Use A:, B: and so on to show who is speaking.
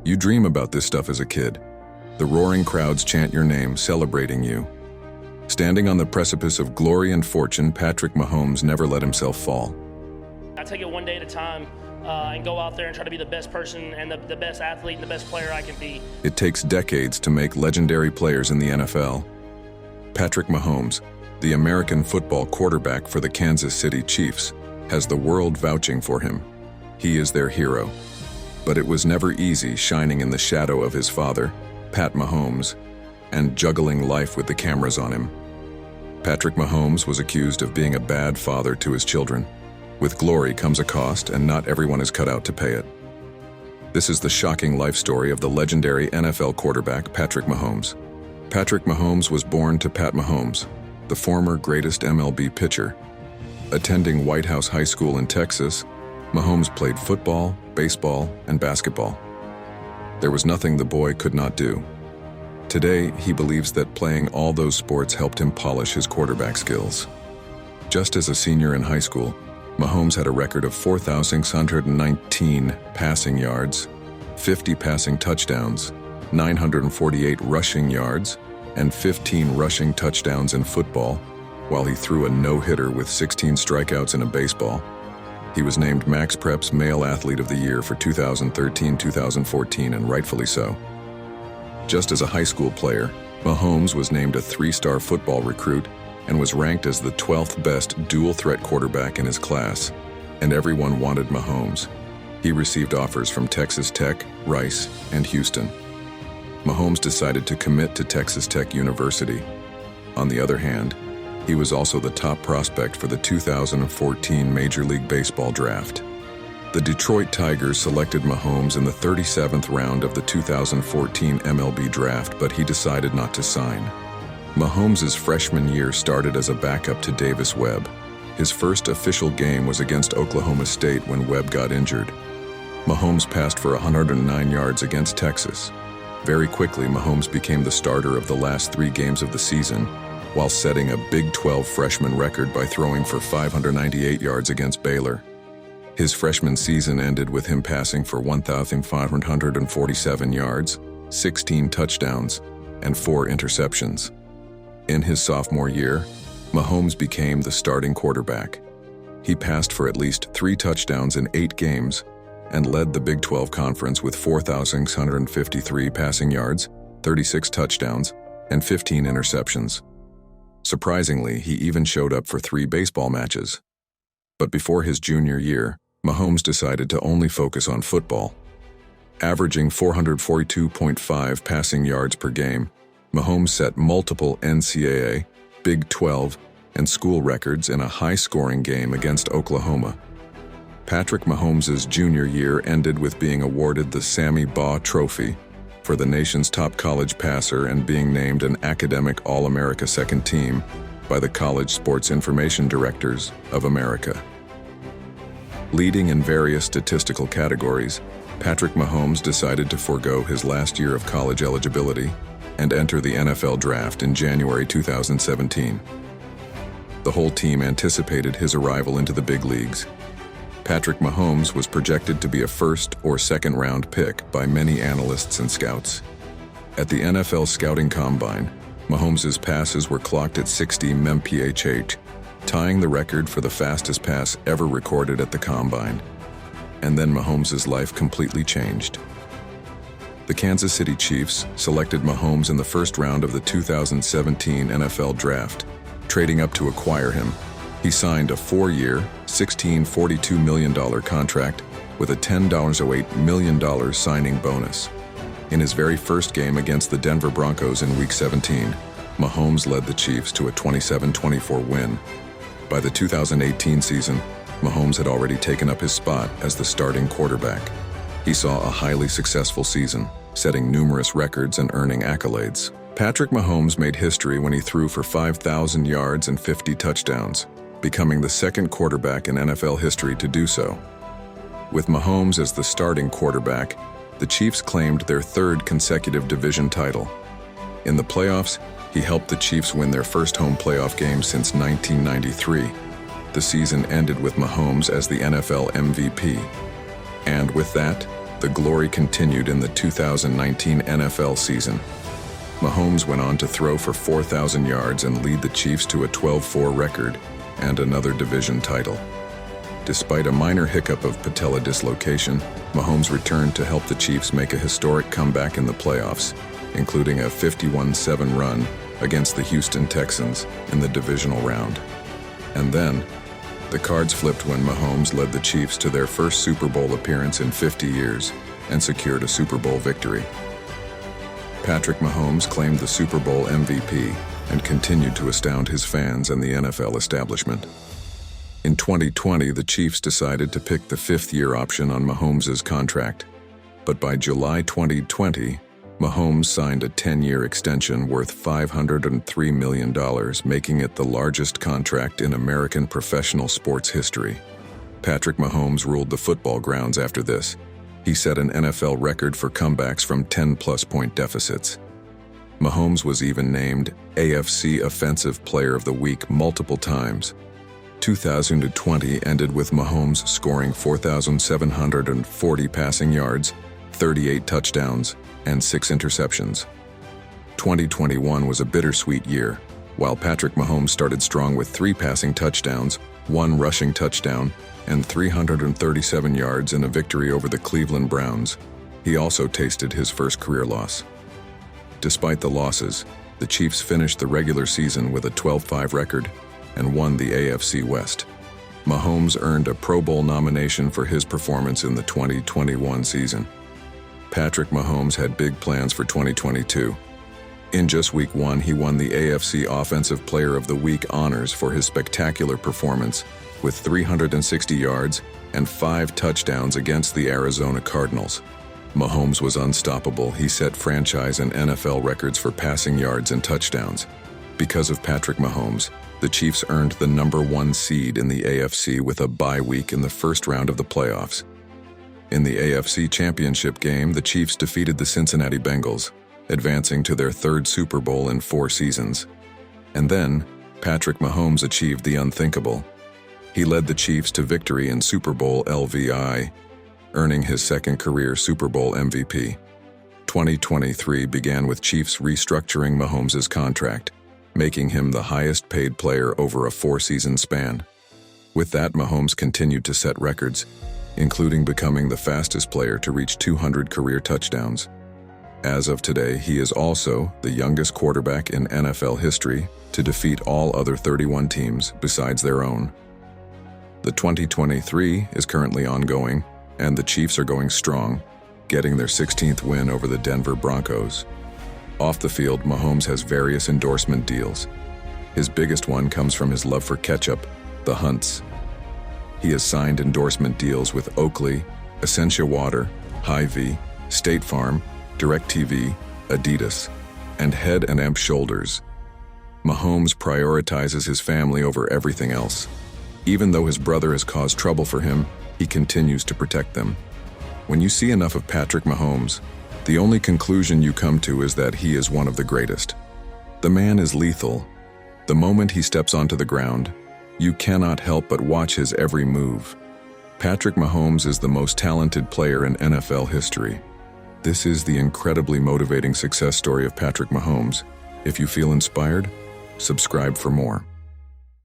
A: You dream about this stuff as a kid. The roaring crowds chant your name, celebrating you. Standing on the precipice of glory and fortune, Patrick Mahomes never let himself fall.
B: I take it one day at a time and go out there and try to be the best person and the best athlete and the best player I can be.
A: It takes decades to make legendary players in the NFL. Patrick Mahomes, the American football quarterback for the Kansas City Chiefs, has the world vouching for him. He is their hero. But it was never easy shining in the shadow of his father, Pat Mahomes, and juggling life with the cameras on him. Patrick Mahomes was accused of being a bad father to his children. With glory comes a cost, and not everyone is cut out to pay it. This is the shocking life story of the legendary NFL quarterback, Patrick Mahomes. Patrick Mahomes was born to Pat Mahomes, the former greatest MLB pitcher. Attending White House High School in Texas, Mahomes played football, baseball, and basketball. There was nothing the boy could not do. Today, he believes that playing all those sports helped him polish his quarterback skills. Just as a senior in high school, Mahomes had a record of 4,619 passing yards, 50 passing touchdowns, 948 rushing yards, and 15 rushing touchdowns in football, while he threw a no-hitter with 16 strikeouts in a baseball. He was named Max Prep's Male Athlete of the Year for 2013-2014, and rightfully so. Just as a high school player, Mahomes was named a 3-star football recruit and was ranked as the 12th best dual-threat quarterback in his class, and everyone wanted Mahomes. He received offers from Texas Tech, Rice, and Houston. Mahomes decided to commit to Texas Tech University. On the other hand, he was also the top prospect for the 2014 Major League Baseball draft. The Detroit Tigers selected Mahomes in the 37th round of the 2014 MLB draft, but he decided not to sign. Mahomes' freshman year started as a backup to Davis Webb. His first official game was against Oklahoma State when Webb got injured. Mahomes passed for 109 yards against Texas. Very quickly, Mahomes became the starter of the last 3 games of the season, while setting a Big 12 freshman record by throwing for 598 yards against Baylor. His freshman season ended with him passing for 1,547 yards, 16 touchdowns, and 4 interceptions. In his sophomore year, Mahomes became the starting quarterback. He passed for at least 3 touchdowns in 8 games and led the Big 12 Conference with 4,653 passing yards, 36 touchdowns, and 15 interceptions. Surprisingly, he even showed up for 3 baseball matches. But before his junior year, Mahomes decided to only focus on football. Averaging 442.5 passing yards per game, Mahomes set multiple NCAA, Big 12, and school records in a high-scoring game against Oklahoma. Patrick Mahomes' junior year ended with being awarded the Sammy Baugh Trophy for the nation's top college passer and being named an academic All-America second team by the College Sports Information Directors of America. Leading in various statistical categories, Patrick Mahomes decided to forego his last year of college eligibility and enter the NFL draft in January 2017. The whole team anticipated his arrival into the big leagues. Patrick Mahomes was projected to be a first or second round pick by many analysts and scouts. At the NFL Scouting Combine, Mahomes' passes were clocked at 60 mph, tying the record for the fastest pass ever recorded at the Combine. And then Mahomes' life completely changed. The Kansas City Chiefs selected Mahomes in the first round of the 2017 NFL Draft, trading up to acquire him. He signed a 4-year, $16.42 million contract with a $10.08 million signing bonus. In his very first game against the Denver Broncos in Week 17, Mahomes led the Chiefs to a 27-24 win. By the 2018 season, Mahomes had already taken up his spot as the starting quarterback. He saw a highly successful season, setting numerous records and earning accolades. Patrick Mahomes made history when he threw for 5,000 yards and 50 touchdowns, becoming the second quarterback in NFL history to do so. With Mahomes as the starting quarterback, the Chiefs claimed their 3rd consecutive division title. In the playoffs, he helped the Chiefs win their first home playoff game since 1993. The season ended with Mahomes as the NFL MVP. And with that, The glory continued in the 2019 NFL season. Mahomes went on to throw for 4,000 yards and lead the Chiefs to a 12-4 record and another division title. Despite a minor hiccup of patella dislocation, Mahomes returned to help the Chiefs make a historic comeback in the playoffs, including a 51-7 run against the Houston Texans in the divisional round. And then, the cards flipped when Mahomes led the Chiefs to their first Super Bowl appearance in 50 years and secured a Super Bowl victory. Patrick Mahomes claimed the Super Bowl MVP and continued to astound his fans and the NFL establishment. In 2020, the Chiefs decided to pick the fifth-year option on Mahomes' contract, but by July 2020, Mahomes signed a 10-year extension worth $503 million, making it the largest contract in American professional sports history. Patrick Mahomes ruled the football grounds after this. He set an NFL record for comebacks from 10-plus point deficits. Mahomes was even named AFC Offensive Player of the Week multiple times. 2020 ended with Mahomes scoring 4,740 passing yards, 38 touchdowns, and 6 interceptions. 2021 was a bittersweet year. While Patrick Mahomes started strong with 3 passing touchdowns, 1 rushing touchdown, and 337 yards in a victory over the Cleveland Browns, he also tasted his first career loss. Despite the losses, the Chiefs finished the regular season with a 12-5 record and won the AFC West. Mahomes earned a Pro Bowl nomination for his performance in the 2021 season. Patrick Mahomes had big plans for 2022. In just Week 1, he won the AFC Offensive Player of the Week honors for his spectacular performance with 360 yards and 5 touchdowns against the Arizona Cardinals. Mahomes was unstoppable. He set franchise and NFL records for passing yards and touchdowns. Because of Patrick Mahomes, the Chiefs earned the #1 seed in the AFC with a bye week in the first round of the playoffs. In the AFC Championship game, the Chiefs defeated the Cincinnati Bengals, advancing to their 3rd Super Bowl in 4 seasons. And then, Patrick Mahomes achieved the unthinkable. He led the Chiefs to victory in Super Bowl LVI, earning his 2nd career Super Bowl MVP. 2023 began with Chiefs restructuring Mahomes' contract, making him the highest-paid player over a 4-season span. With that, Mahomes continued to set records, including becoming the fastest player to reach 200 career touchdowns. As of today, he is also the youngest quarterback in NFL history to defeat all other 31 teams besides their own. The 2023 is currently ongoing, and the Chiefs are going strong, getting their 16th win over the Denver Broncos. Off the field, Mahomes has various endorsement deals. His biggest one comes from his love for ketchup, the Hunts. He has signed endorsement deals with Oakley, Essentia Water, Hy-Vee, State Farm, DirecTV, Adidas, and Head & Shoulders. Mahomes prioritizes his family over everything else. Even though his brother has caused trouble for him, he continues to protect them. When you see enough of Patrick Mahomes, the only conclusion you come to is that he is one of the greatest. The man is lethal. The moment he steps onto the ground, you cannot help but watch his every move. Patrick Mahomes is the most talented player in NFL history. This is the incredibly motivating success story of Patrick Mahomes. If you feel inspired, subscribe for more.